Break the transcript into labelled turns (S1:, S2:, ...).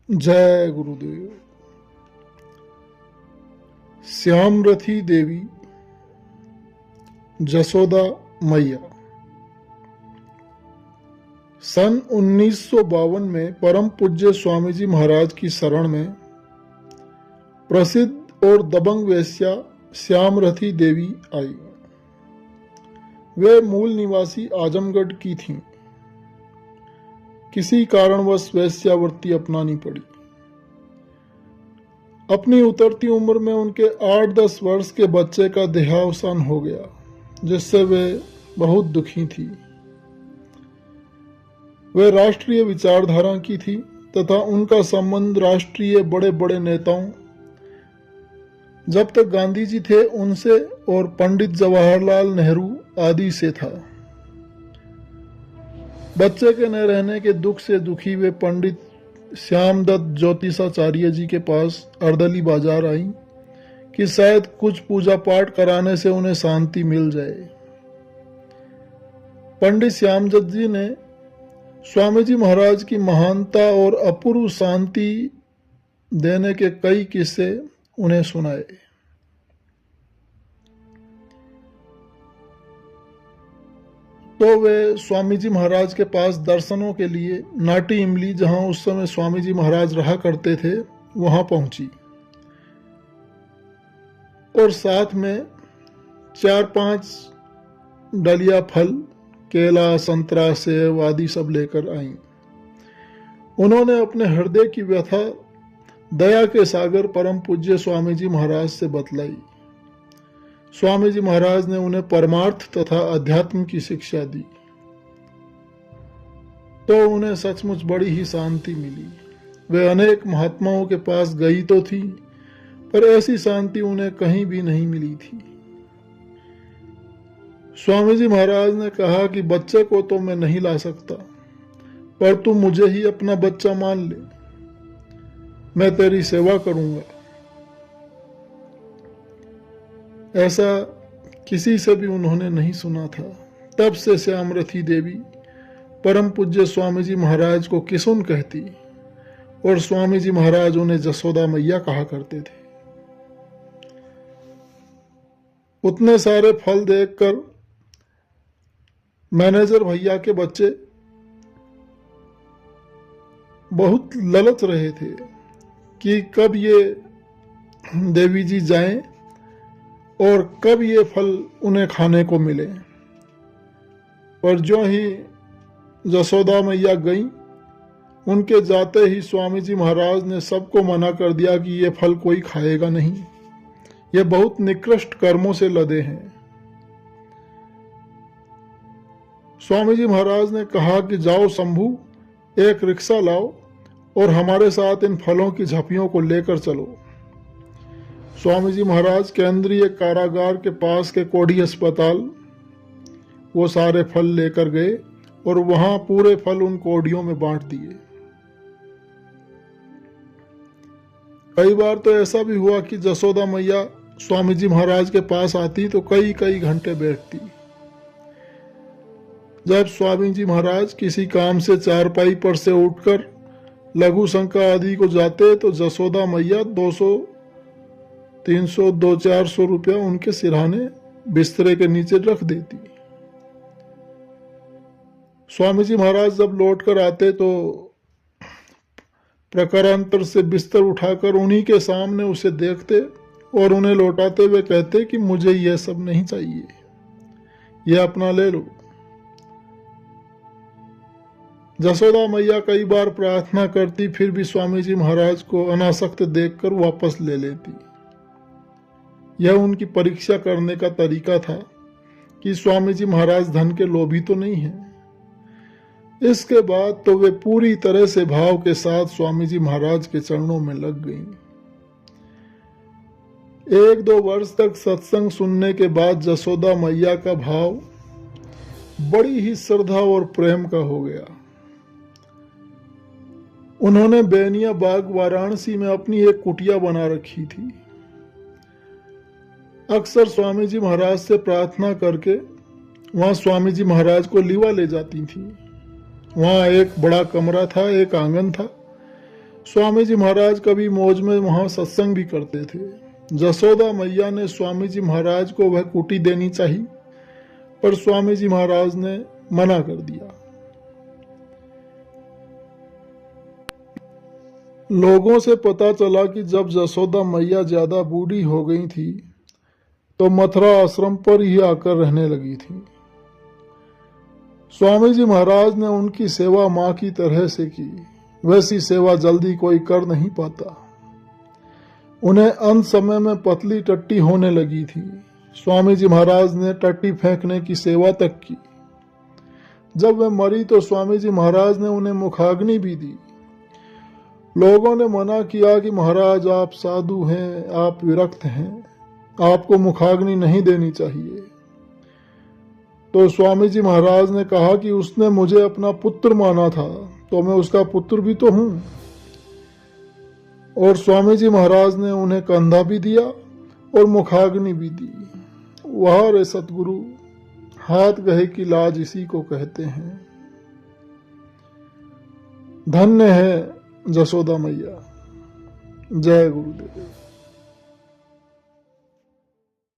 S1: जय गुरुदेव। श्यामरथी देवी जसोदा मैया सन 1952 में परम पूज्य स्वामी जी महाराज की शरण में प्रसिद्ध और दबंग वेश्या श्यामरथी देवी आई। वे मूल निवासी आजमगढ़ की थीं। किसी कारणवश वेश्यावृत्ति अपनानी पड़ी। अपनी उतरती उम्र में उनके 8-10 वर्ष के बच्चे का देहावसान हो गया, जिससे वे बहुत दुखी थी। वे राष्ट्रीय विचारधारा की थी तथा उनका संबंध राष्ट्रीय बड़े बड़े नेताओं, जब तक गांधी जी थे उनसे, और पंडित जवाहरलाल नेहरू आदि से था। बच्चे के न रहने के दुख से दुखी वे पंडित श्यामदत्त ज्योतिषाचार्य जी के पास अर्दली बाजार आई कि शायद कुछ पूजा पाठ कराने से उन्हें शांति मिल जाए। पंडित श्यामदत्त जी ने स्वामी जी महाराज की महानता और अपूर्व शांति देने के कई किस्से उन्हें सुनाए। तो वे स्वामी जी महाराज के पास दर्शनों के लिए नाटी इमली, जहां उस समय स्वामी जी महाराज रहा करते थे, वहां पहुंची और साथ में 4-5 डलिया फल, केला, संतरा, सेब आदि सब लेकर आईं। उन्होंने अपने हृदय की व्यथा दया के सागर परम पूज्य स्वामी जी महाराज से बतलाई। स्वामी जी महाराज ने उन्हें परमार्थ तथा अध्यात्म की शिक्षा दी, तो उन्हें सचमुच बड़ी ही शांति मिली। वे अनेक महात्माओं के पास गई तो थी, पर ऐसी शांति उन्हें कहीं भी नहीं मिली थी। स्वामी जी महाराज ने कहा कि बच्चे को तो मैं नहीं ला सकता, पर तू मुझे ही अपना बच्चा मान ले, मैं तेरी सेवा करूंगा। ऐसा किसी से भी उन्होंने नहीं सुना था। तब से श्यामरथी देवी परम पूज्य स्वामी जी महाराज को किसुन कहती और स्वामी जी महाराज उन्हें जसोदा मैया कहा करते थे। उतने सारे फल देखकर मैनेजर भैया के बच्चे बहुत ललच रहे थे कि कब ये देवी जी जाएं और कब ये फल उन्हें खाने को मिले। पर जो ही जसोदा मैया गई, उनके जाते ही स्वामी जी महाराज ने सबको मना कर दिया कि ये फल कोई खाएगा नहीं, ये बहुत निकृष्ट कर्मों से लदे हैं। स्वामी जी महाराज ने कहा कि जाओ शंभू, एक रिक्शा लाओ और हमारे साथ इन फलों की झपियों को लेकर चलो। स्वामी जी महाराज केंद्रीय कारागार के पास के कोढ़ी अस्पताल वो सारे फल लेकर गए और वहां पूरे फल उन कोढ़ियों में बांट दिए। कई बार तो ऐसा भी हुआ कि जसोदा मैया स्वामी जी महाराज के पास आती तो कई कई घंटे बैठती। जब स्वामी जी महाराज किसी काम से चारपाई पर से उठकर लघु शंका आदि को जाते तो जसोदा मैया 200, 300, 200-400 रुपया उनके सिरहाने बिस्तरे के नीचे रख देती। स्वामी जी महाराज जब लौट कर आते तो प्रकारांतर से बिस्तर उठाकर उन्हीं के सामने उसे देखते और उन्हें लौटाते हुए कहते कि मुझे यह सब नहीं चाहिए, यह अपना ले लो। जसोदा मैया कई बार प्रार्थना करती, फिर भी स्वामी जी महाराज को अनासक्त देखकर वापस ले लेती। यह उनकी परीक्षा करने का तरीका था कि स्वामी जी महाराज धन के लोभी तो नहीं हैं। इसके बाद तो वे पूरी तरह से भाव के साथ स्वामी जी महाराज के चरणों में लग गईं। 1-2 वर्ष तक सत्संग सुनने के बाद जसोदा मैया का भाव बड़ी ही श्रद्धा और प्रेम का हो गया। उन्होंने बेनिया बाग वाराणसी में अपनी एक कुटिया बना रखी थी। अक्सर स्वामी जी महाराज से प्रार्थना करके वहां स्वामी जी महाराज को लीवा ले जाती थी। वहां एक बड़ा कमरा था, एक आंगन था, स्वामी जी महाराज कभी मौज में वहां सत्संग भी करते थे। जसोदा मैया ने स्वामी जी महाराज को वह कुटी देनी चाहिए, पर स्वामी जी महाराज ने मना कर दिया। लोगों से पता चला कि जब जसोदा मैया ज्यादा बूढ़ी हो गई थी तो मथुरा आश्रम पर ही आकर रहने लगी थी। स्वामी जी महाराज ने उनकी सेवा मां की तरह से की, वैसी सेवा जल्दी कोई कर नहीं पाता। उन्हें अंत समय में पतली टट्टी होने लगी थी। स्वामी जी महाराज ने टट्टी फेंकने की सेवा तक की। जब वह मरी तो स्वामी जी महाराज ने उन्हें मुखाग्नि भी दी। लोगों ने मना किया कि महाराज आप साधु हैं, आप विरक्त हैं, आपको मुखाग्नि नहीं देनी चाहिए। तो स्वामी जी महाराज ने कहा कि उसने मुझे अपना पुत्र माना था, तो मैं उसका पुत्र भी तो हूं। और स्वामी जी महाराज ने उन्हें कंधा भी दिया और मुखाग्नि भी दी। वाह रे सतगुरु, हाथ गहे की लाज इसी को कहते हैं। धन्य है जसोदा मैया। जय गुरुदेव।